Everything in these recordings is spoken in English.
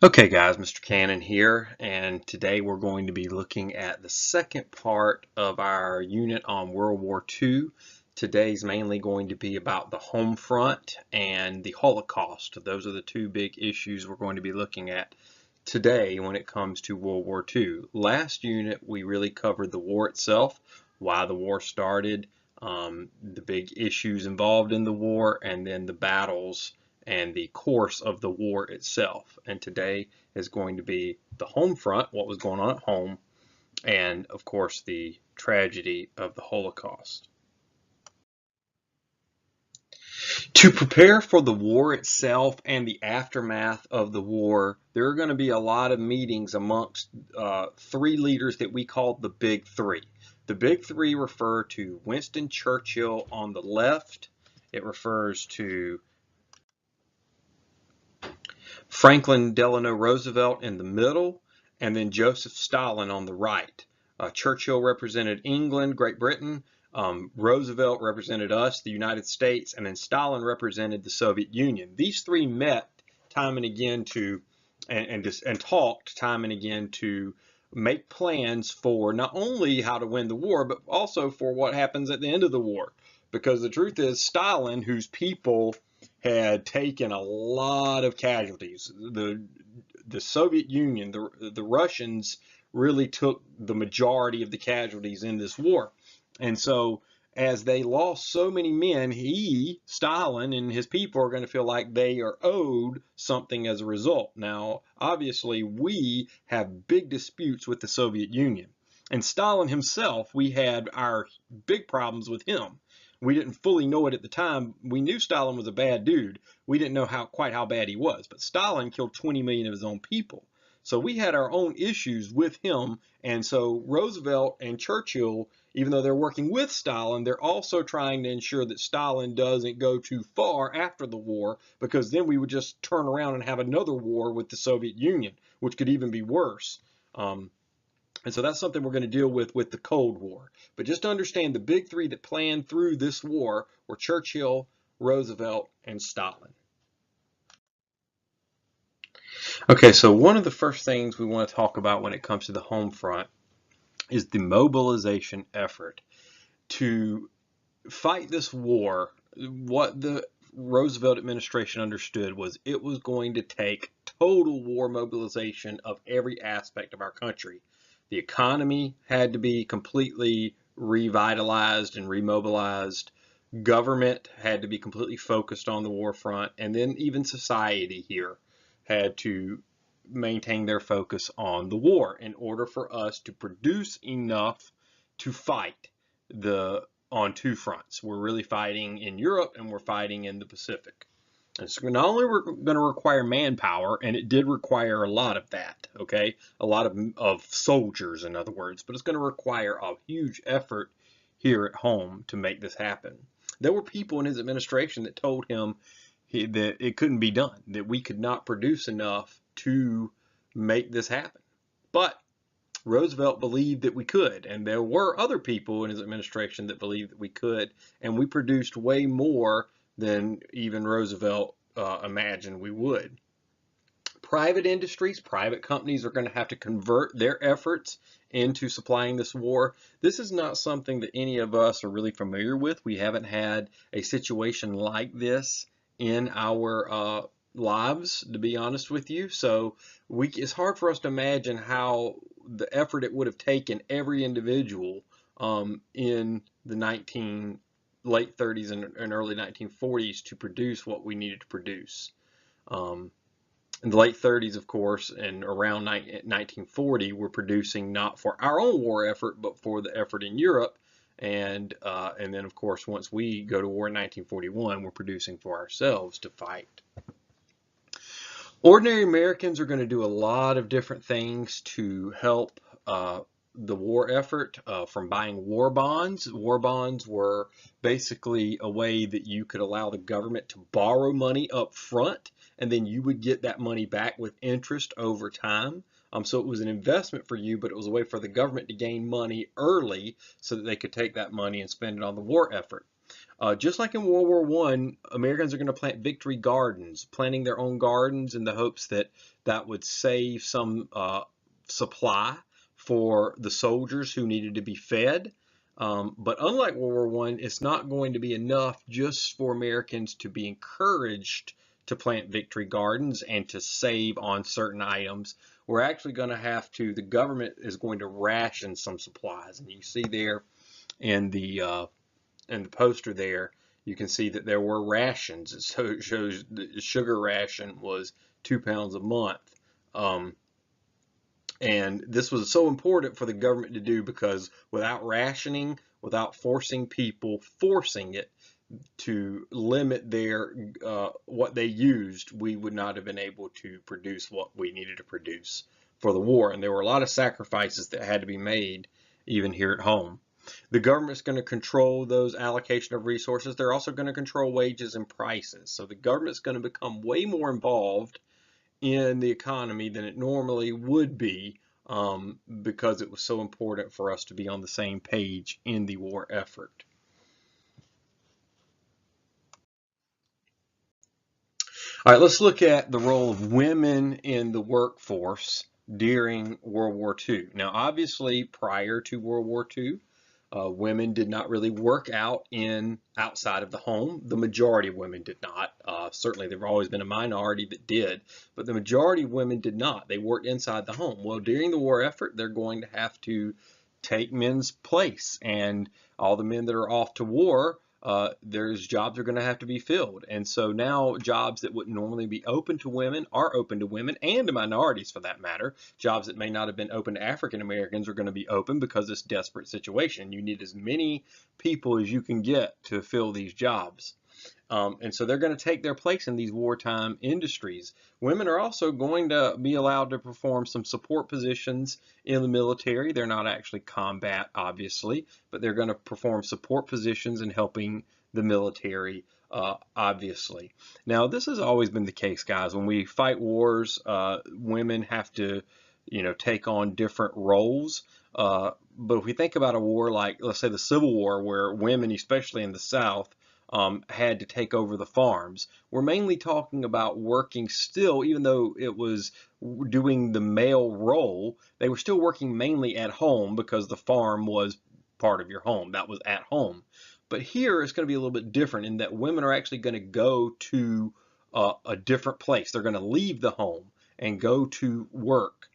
Okay guys, Mr. Cannon here, and today we're going to be looking at the second part of our unit on World War II. Today's mainly going to be about the home front and the Holocaust. Those are the two big issues we're going to be looking at today when it comes to World War II. Last unit we really covered the war itself, why the war started, the big issues involved in the war, and then the battles and the course of the war itself. And today is going to be the home front, what was going on at home, and of course the tragedy of the Holocaust. To prepare for the war itself and the aftermath of the war, there are going to be a lot of meetings amongst three leaders that we call the Big Three. The Big Three refer to Winston Churchill on the left. It refers to Franklin Delano Roosevelt in the middle, and then Joseph Stalin on the right. Churchill represented England, Great Britain. Roosevelt represented us, the United States, and then Stalin represented the Soviet Union. These three met time and again and talked time and again to make plans for not only how to win the war, but also for what happens at the end of the war. Because the truth is, Stalin, whose people had taken a lot of casualties, the Soviet Union, the Russians really took the majority of the casualties in this war. And so as they lost so many men, Stalin, and his people are going to feel like they are owed something as a result. Now, obviously, we have big disputes with the Soviet Union. And Stalin himself, we had our big problems with him. We didn't fully know it at the time. We knew Stalin was a bad dude. We didn't know quite how bad he was. But Stalin killed 20 million of his own people. So we had our own issues with him. And so Roosevelt and Churchill, even though they're working with Stalin, they're also trying to ensure that Stalin doesn't go too far after the war, because then we would just turn around and have another war with the Soviet Union, which could even be worse. And so that's something we're going to deal with the Cold War. But just to understand, the big three that planned through this war were Churchill, Roosevelt, and Stalin. Okay, so one of the first things we want to talk about when it comes to the home front is the mobilization effort. To fight this war, what the Roosevelt administration understood was it was going to take total war mobilization of every aspect of our country. The economy had to be completely revitalized and remobilized. Government had to be completely focused on the war front, and then even society here had to maintain their focus on the war in order for us to produce enough to fight on two fronts. We're really fighting in Europe and we're fighting in the Pacific. And so not only we're going to require manpower, and it did require a lot of that, okay, a lot of soldiers, in other words, but it's going to require a huge effort here at home to make this happen. There were people in his administration that told him that it couldn't be done, that we could not produce enough to make this happen. But Roosevelt believed that we could, and there were other people in his administration that believed that we could, and we produced way more than even Roosevelt imagined we would. Private industries, private companies are going to have to convert their efforts into supplying this war. This is not something that any of us are really familiar with. We haven't had a situation like this in our lives, to be honest with you. So it's hard for us to imagine how the effort it would have taken every individual in the late 30s and early 1940s to produce what we needed to produce. In the late 30s, of course, and around 1940, we're producing not for our own war effort, but for the effort in Europe. And then, of course, once we go to war in 1941, we're producing for ourselves to fight. Ordinary Americans are going to do a lot of different things to help the war effort, from buying war bonds. War bonds were basically a way that you could allow the government to borrow money up front, and then you would get that money back with interest over time. So it was an investment for you, but it was a way for the government to gain money early so that they could take that money and spend it on the war effort. Just like in World War One, Americans are going to plant victory gardens, planting their own gardens in the hopes that that would save some supply for the soldiers who needed to be fed. But unlike World War One, it's not going to be enough just for Americans to be encouraged to plant victory gardens and to save on certain items. We're actually going to have to, the government is going to ration some supplies. And you see there in the poster there, you can see that there were rations. So it shows the sugar ration was 2 pounds a month. Um, and this was so important for the government to do because without rationing, without forcing it to limit their what they used, we would not have been able to produce what we needed to produce for the war. And there were a lot of sacrifices that had to be made even here at home. The government's going to control those allocation of resources. They're also going to control wages and prices. So the government's going to become way more involved in the economy than it normally would be, because it was so important for us to be on the same page in the war effort. All right, let's look at the role of women in the workforce during World War II. Now, obviously, prior to World War II, women did not really work outside of the home. The majority of women did not. Certainly, there have always been a minority that did, but the majority of women did not. They worked inside the home. Well, during the war effort, they're going to have to take men's place, and all the men that are off to war, there's jobs are going to have to be filled. And so now jobs that wouldn't normally be open to women are open to women and to minorities for that matter. Jobs that may not have been open to African Americans are going to be open because it's a desperate situation. You need as many people as you can get to fill these jobs. And so they're going to take their place in these wartime industries. Women are also going to be allowed to perform some support positions in the military. They're not actually combat, obviously, but they're going to perform support positions in helping the military, obviously. Now, this has always been the case, guys. When we fight wars, women have to, take on different roles. But if we think about a war like, let's say, the Civil War, where women, especially in the South, had to take over the farms. We're mainly talking about working still, even though it was doing the male role, they were still working mainly at home because the farm was part of your home. That was at home. But here it's going to be a little bit different in that women are actually going to go to a different place. They're going to leave the home and go to work.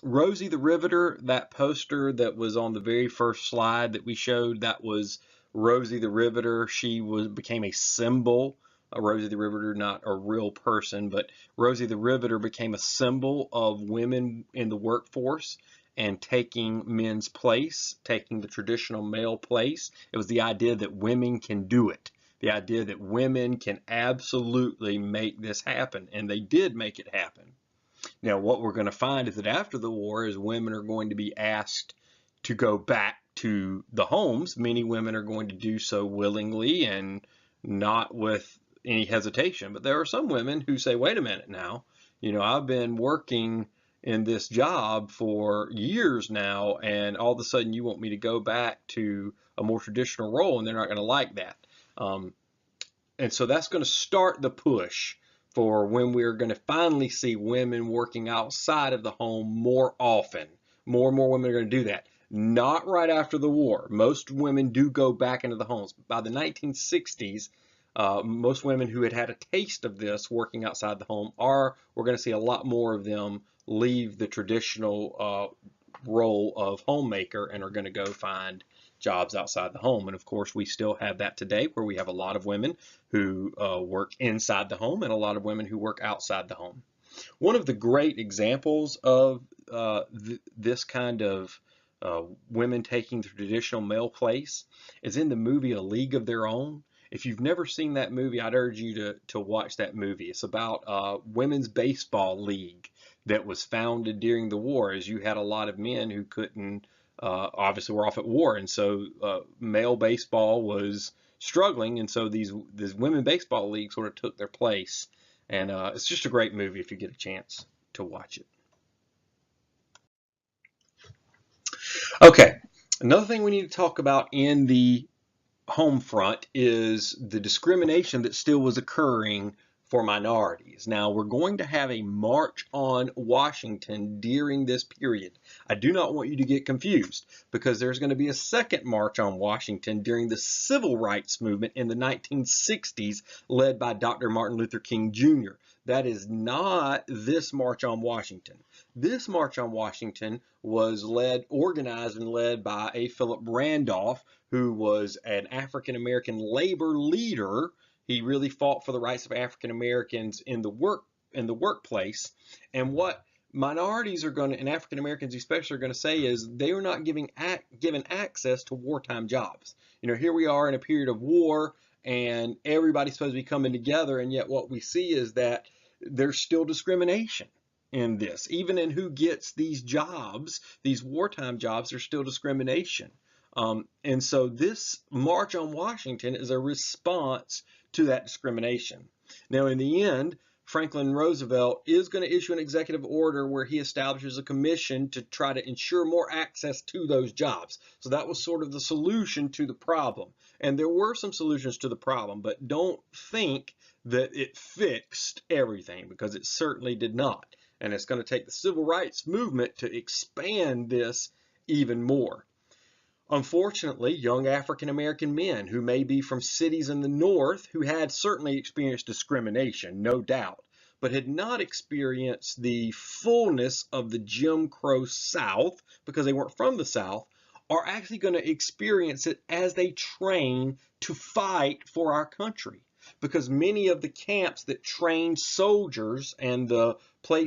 Rosie the Riveter, that poster that was on the very first slide that we showed, that was Rosie the Riveter. She became a symbol. Rosie the Riveter, not a real person, but Rosie the Riveter became a symbol of women in the workforce and taking men's place, taking the traditional male place. It was the idea that women can do it. The idea that women can absolutely make this happen, and they did make it happen. Now, what we're going to find is that after the war is women are going to be asked to go back to the homes. Many women are going to do so willingly and not with any hesitation. But there are some women who say, wait a minute now, I've been working in this job for years now, and all of a sudden you want me to go back to a more traditional role, and they're not going to like that. And so that's going to start the push for when we're going to finally see women working outside of the home more often. More and more women are going to do that. Not right after the war. Most women do go back into the homes. By the 1960s, most women who had a taste of this working outside the home we're going to see a lot more of them leave the traditional role of homemaker and are going to go find jobs outside the home. And of course, we still have that today, where we have a lot of women who work inside the home and a lot of women who work outside the home. One of the great examples of this kind of women taking the traditional male place is in the movie A League of Their Own. If you've never seen that movie, I'd urge you to watch that movie. It's about a women's baseball league that was founded during the war, as you had a lot of men who couldn't, obviously were off at war, and so male baseball was struggling, and so these women baseball leagues sort of took their place. And it's just a great movie if you get a chance to watch it. Okay, another thing we need to talk about in the home front is the discrimination that still was occurring for minorities. Now, we're going to have a march on Washington during this period. I do not want you to get confused, because there's going to be a second march on Washington during the civil rights movement in the 1960s, led by Dr. Martin Luther King Jr. That is not this march on Washington. This march on Washington was organized and led by a Philip Randolph, who was an African American labor leader. He really fought for the rights of African Americans in the workplace. And what minorities are going to, and African Americans especially, are going to say is they are not given access to wartime jobs. Here we are in a period of war, and everybody's supposed to be coming together, and yet what we see is that there's still discrimination in this. Even in who gets these jobs, these wartime jobs, there's still discrimination. And so this March on Washington is a response to that discrimination. Now, in the end, Franklin Roosevelt is going to issue an executive order where he establishes a commission to try to ensure more access to those jobs. So that was sort of the solution to the problem. And there were some solutions to the problem, but don't think that it fixed everything, because it certainly did not. And it's going to take the civil rights movement to expand this even more. Unfortunately, young African American men who may be from cities in the North, who had certainly experienced discrimination, no doubt, but had not experienced the fullness of the Jim Crow South, because they weren't from the South, are actually going to experience it as they train to fight for our country. Because many of the camps that trained soldiers and the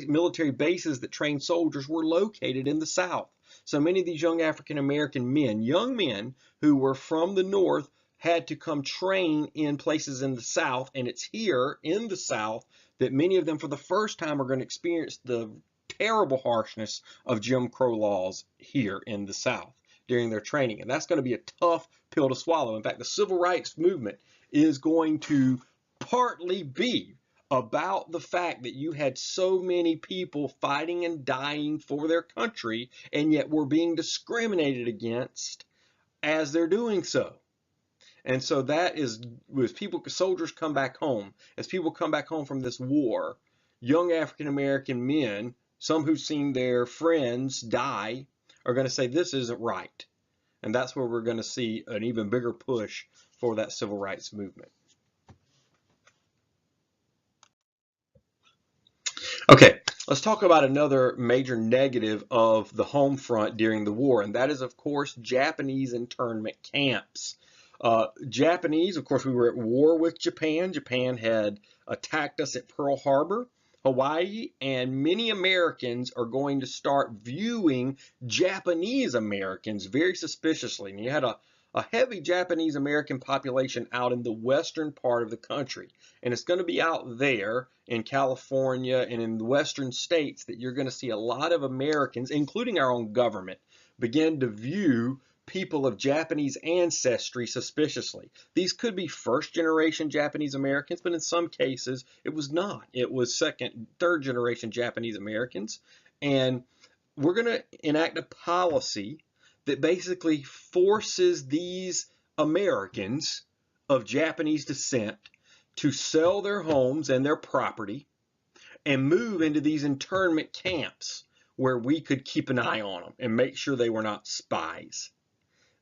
military bases that trained soldiers were located in the South. So many of these young African American men, young men who were from the North, had to come train in places in the South, and it's here in the South that many of them for the first time are going to experience the terrible harshness of Jim Crow laws here in the South during their training. And that's going to be a tough pill to swallow. In fact, the civil rights movement is going to partly be about the fact that you had so many people fighting and dying for their country, and yet were being discriminated against as they're doing so. And so that is, as soldiers come back home, as people come back home from this war, young African American men, some who've seen their friends die, are going to say this isn't right. And that's where we're going to see an even bigger push for that civil rights movement. Okay, let's talk about another major negative of the home front during the war, and that is, of course, Japanese internment camps. Japanese, of course, we were at war with Japan. Japan had attacked us at Pearl Harbor, Hawaii, and many Americans are going to start viewing Japanese Americans very suspiciously. And you had a heavy Japanese American population out in the western part of the country. And it's going to be out there in California and in the western states that you're going to see a lot of Americans, including our own government, begin to view people of Japanese ancestry suspiciously. These could be first-generation Japanese Americans, but in some cases it was not. It was second, third-generation Japanese Americans. And we're going to enact a policy that basically forces these Americans of Japanese descent to sell their homes and their property and move into these internment camps where we could keep an eye on them and make sure they were not spies.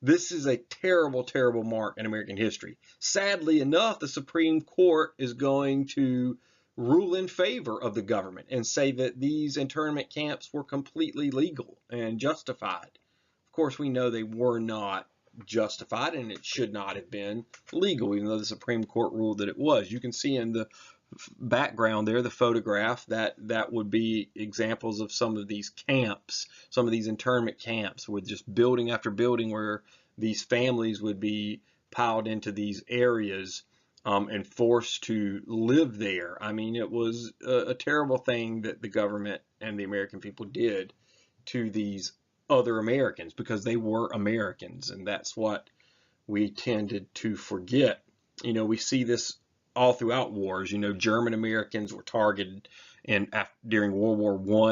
This is a terrible, terrible mark in American history. Sadly enough, the Supreme Court is going to rule in favor of the government and say that these internment camps were completely legal and justified. Of course, we know they were not justified, and it should not have been legal, even though the Supreme Court ruled that it was. You can see in the background there, the photograph, that would be examples of some of these camps, some of these internment camps with just building after building where these families would be piled into these areas and forced to live there. I mean, it was a terrible thing that the government and the American people did to these other Americans, because they were Americans, and that's what we tended to forget. We see this all throughout wars. German Americans were targeted during World War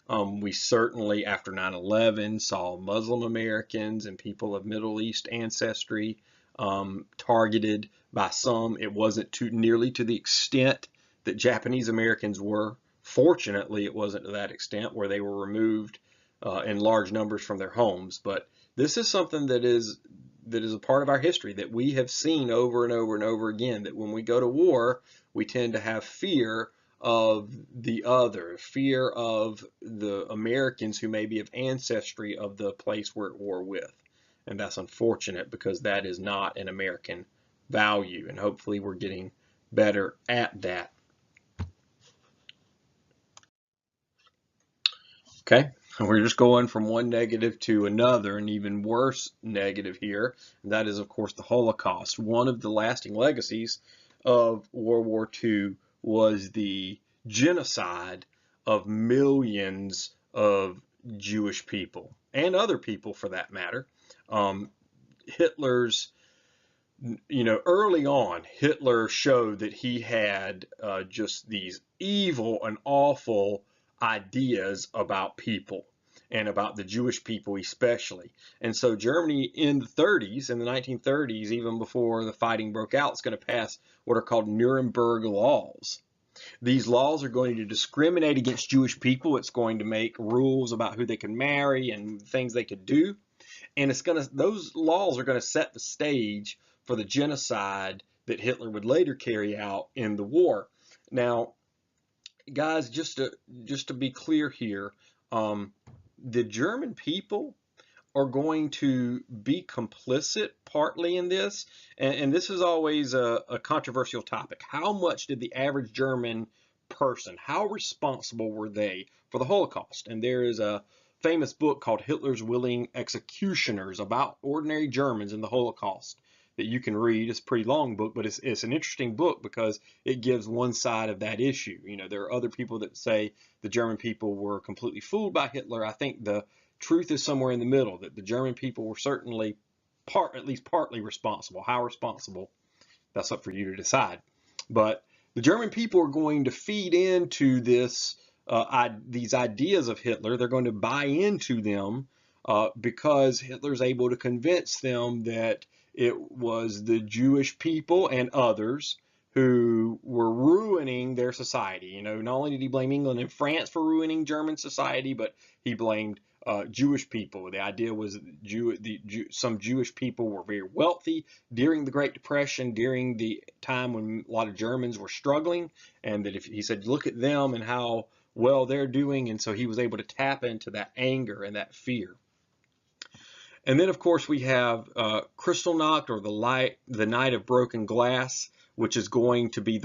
I. We certainly, after 9/11, saw Muslim Americans and people of Middle East ancestry targeted by some. It wasn't nearly to the extent that Japanese Americans were. Fortunately, it wasn't to that extent where they were removed in large numbers from their homes. But this is something that is a part of our history that we have seen over and over and over again, that when we go to war, we tend to have fear of the other, fear of the Americans who may be of ancestry of the place we're at war with. And that's unfortunate because that is not an American value. And hopefully we're getting better at that. Okay, and we're just going from one negative to another, an even worse negative here. And that is, of course, the Holocaust. One of the lasting legacies of World War II was the genocide of millions of Jewish people and other people for that matter. Hitler's, early on, Hitler showed that he had just these evil and awful ideas about people and about the Jewish people especially. And so Germany in the 30s, in the 1930s, even before the fighting broke out, is going to pass what are called Nuremberg laws. These laws are going to discriminate against Jewish people. It's going to make rules about who they can marry and things they could do. And those laws are going to set the stage for the genocide that Hitler would later carry out in the war. Now, guys, just to be clear here, the German people are going to be complicit partly in this, and this is always a controversial topic. How much did the average German person, how responsible were they for the Holocaust? And there is a famous book called Hitler's Willing Executioners about ordinary Germans in the Holocaust that you can read. It's a pretty long book, but it's an interesting book because it gives one side of that issue. There are other people that say the German people were completely fooled by Hitler. I think the truth is somewhere in the middle, that the German people were certainly at least partly responsible. How responsible, that's up for you to decide. But the German people are going to feed into these ideas of Hitler. They're going to buy into them because Hitler's able to convince them that it was the Jewish people and others who were ruining their society. Not only did he blame England and France for ruining German society, but he blamed Jewish people. The idea was some Jewish people were very wealthy during the Great Depression, during the time when a lot of Germans were struggling, and that he said, look at them and how well they're doing, and so he was able to tap into that anger and that fear. And then, of course, we have Kristallnacht, or the Night of Broken Glass, which is going to be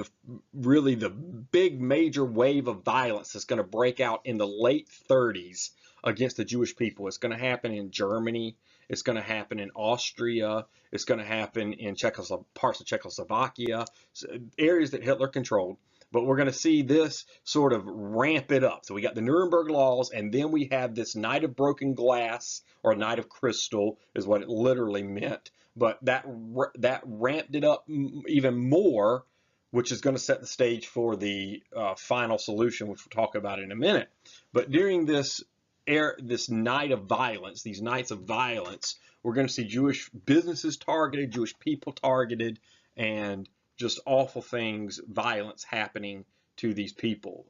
really the big major wave of violence that's going to break out in the late 30s against the Jewish people. It's going to happen in Germany. It's going to happen in Austria. It's going to happen in parts of Czechoslovakia, areas that Hitler controlled. But we're going to see this sort of ramp it up. So we got the Nuremberg laws, and then we have this Night of Broken Glass, or Night of Crystal is what it literally meant. But that ramped it up even more, which is going to set the stage for the final solution, which we'll talk about in a minute. But during this night of violence, these nights of violence, we're going to see Jewish businesses targeted, Jewish people targeted, and just awful things, violence happening to these people.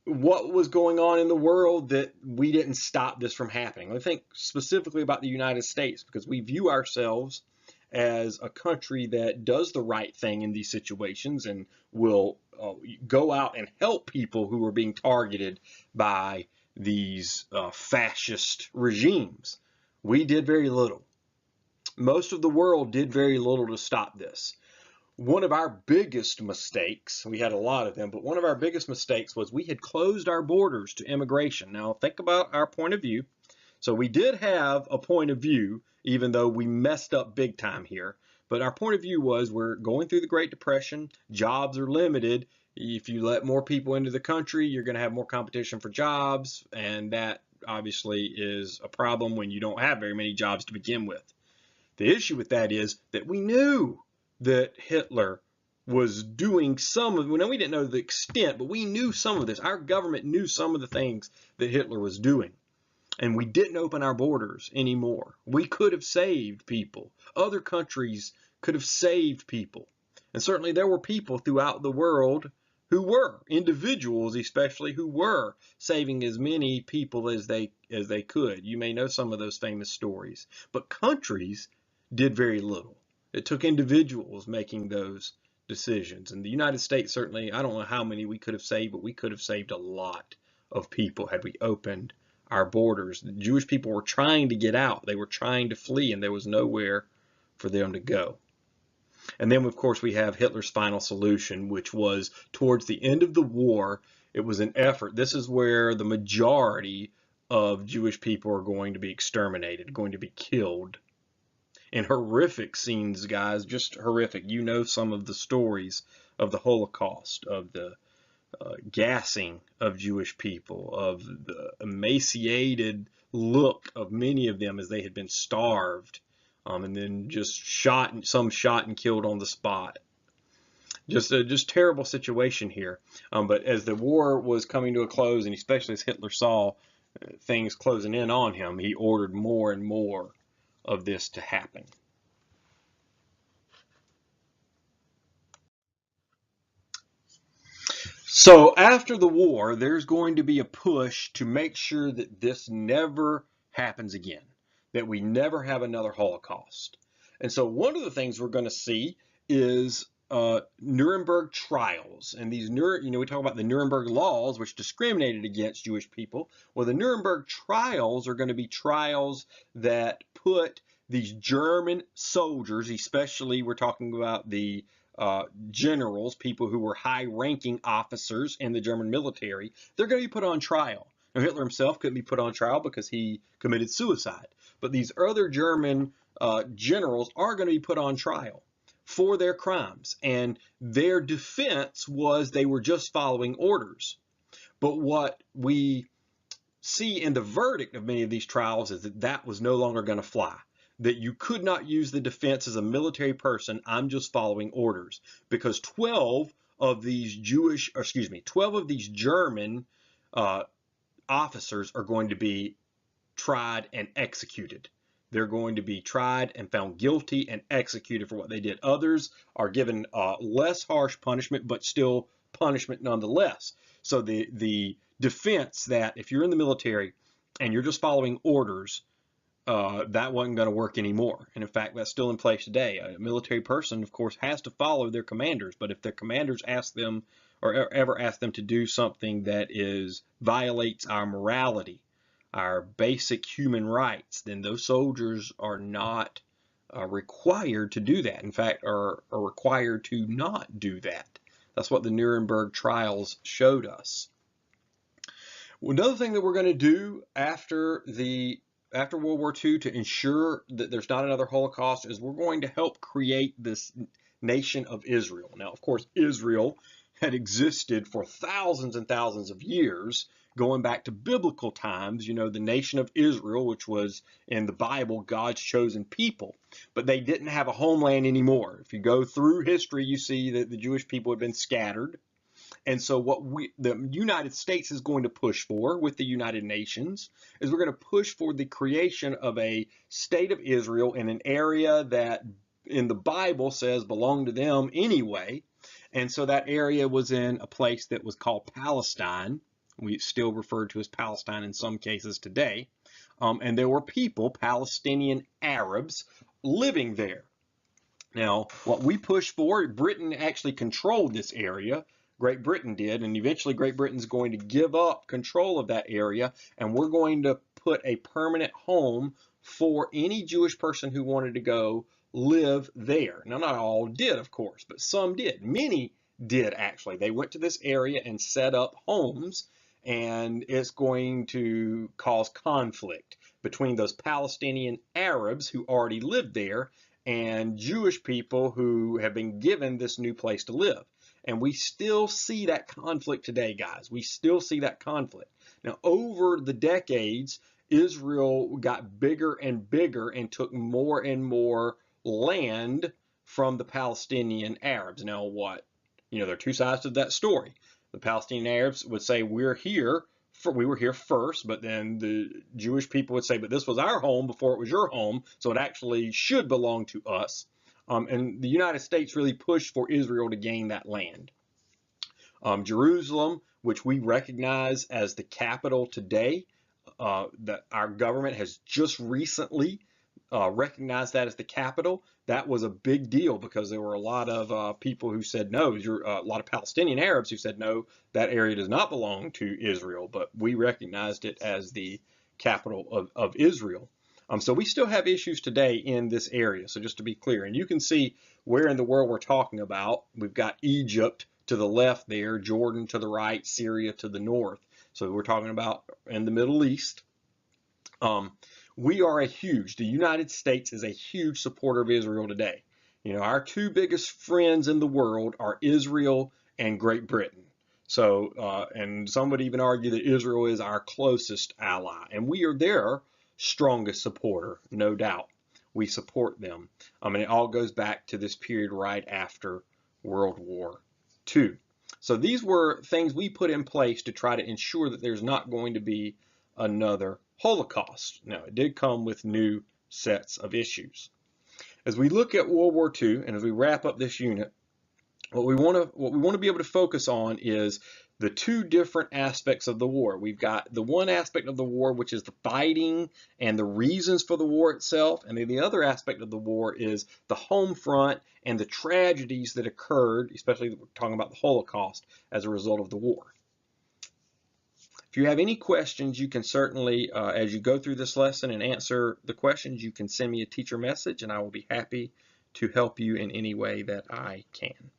What was going on in the world that we didn't stop this from happening? I think specifically about the United States, because we view ourselves as a country that does the right thing in these situations and will go out and help people who are being targeted by these fascist regimes. We did very little. Most of the world did very little to stop this. One of our biggest mistakes, we had a lot of them, but one of our biggest mistakes was we had closed our borders to immigration. Now, think about our point of view. So we did have a point of view, even though we messed up big time here. But our point of view was we're going through the Great Depression, jobs are limited. If you let more people into the country, you're going to have more competition for jobs, and that obviously is a problem when you don't have very many jobs to begin with. The issue with that is that we knew that Hitler was doing some of, we didn't know the extent, but we knew some of this. Our government knew some of the things that Hitler was doing. and we didn't open our borders anymore, we could have saved people. Other countries could have saved people. And certainly there were people throughout the world who were, individuals especially, who were saving as many people as they could. You may know some of those famous stories. But countries did very little. It took individuals making those decisions. And the United States certainly, I don't know how many we could have saved, but we could have saved a lot of people had we opened our borders. The Jewish people were trying to get out. They were trying to flee, and there was nowhere for them to go. And then, of course, we have Hitler's final solution, which was towards the end of the war. It was an effort. This is where the majority of Jewish people are going to be exterminated, going to be killed. In horrific scenes, guys, just horrific. You know some of the stories of the Holocaust, of the gassing of Jewish people, of the emaciated look of many of them as they had been starved, and then just shot and killed on the spot. Just terrible situation here. But as the war was coming to a close, and especially as Hitler saw things closing in on him, he ordered more and more of this to happen. So after the war, there's going to be a push to make sure that this never happens again, that we never have another Holocaust. And so one of the things we're going to see is Nuremberg trials. And these, we talk about the Nuremberg laws, which discriminated against Jewish people. Well, the Nuremberg trials are going to be trials that put these German soldiers, especially we're talking about the generals, people who were high-ranking officers in the German military, they're going to be put on trial. Now, Hitler himself couldn't be put on trial because he committed suicide. But these other German generals are going to be put on trial for their crimes. And their defense was they were just following orders. But what we see in the verdict of many of these trials is that that was no longer going to fly. That you could not use the defense as a military person, I'm just following orders, because 12 of these 12 of these German officers are going to be tried and executed. They're going to be tried and found guilty and executed for what they did. Others are given less harsh punishment, but still punishment nonetheless. So the defense that if you're in the military and you're just following orders, that wasn't going to work anymore. And in fact, that's still in place today. A military person, of course, has to follow their commanders, but if their commanders ask them or ever ask them to do something that violates our morality, our basic human rights, then those soldiers are not required to do that. In fact, are required to not do that. That's what the Nuremberg trials showed us. Another thing that we're going to do after World War II to ensure that there's not another Holocaust is we're going to help create this nation of Israel. Now, of course, Israel had existed for thousands and thousands of years, going back to biblical times, the nation of Israel, which was in the Bible, God's chosen people, but they didn't have a homeland anymore. If you go through history, you see that the Jewish people had been scattered. And so what the United States is going to push for with the United Nations is we're going to push for the creation of a state of Israel in an area that in the Bible says belonged to them anyway. And so that area was in a place that was called Palestine. We still refer to as Palestine in some cases today. And there were people, Palestinian Arabs, living there. Now, what we pushed for, Britain actually controlled this area. Great Britain did, and eventually Great Britain's going to give up control of that area, and we're going to put a permanent home for any Jewish person who wanted to go live there. Now, not all did, of course, but some did. Many did, actually. They went to this area and set up homes, and it's going to cause conflict between those Palestinian Arabs who already lived there and Jewish people who have been given this new place to live. And we still see that conflict today, guys. We still see that conflict. Now, over the decades, Israel got bigger and bigger and took more and more land from the Palestinian Arabs. Now, there are two sides to that story. The Palestinian Arabs would say, we're here we were here first, but then the Jewish people would say, but this was our home before it was your home, so it actually should belong to us. And the United States really pushed for Israel to gain that land. Jerusalem, which we recognize as the capital today, that our government has just recently recognized that as the capital. That was a big deal because there were a lot of people who said no. A lot of Palestinian Arabs who said no, that area does not belong to Israel, but we recognized it as the capital of Israel. So we still have issues today in this area. So just to be clear, and you can see where in the world we're talking about. We've got Egypt to the left there, Jordan to the right, Syria to the north. So we're talking about in the Middle East. The United States is a huge supporter of Israel today. You know, our two biggest friends in the world are Israel and Great Britain. So, and some would even argue that Israel is our closest ally, and we are their strongest supporter, no doubt. We support them. And it all goes back to this period right after World War II. So these were things we put in place to try to ensure that there's not going to be another Holocaust. Now, it did come with new sets of issues. As we look at World War II, and as we wrap up this unit, what we want to be able to focus on is the two different aspects of the war. We've got the one aspect of the war, which is the fighting and the reasons for the war itself, and then the other aspect of the war is the home front and the tragedies that occurred, especially we're talking about the Holocaust, as a result of the war. If you have any questions, you can certainly, as you go through this lesson and answer the questions, you can send me a teacher message, and I will be happy to help you in any way that I can.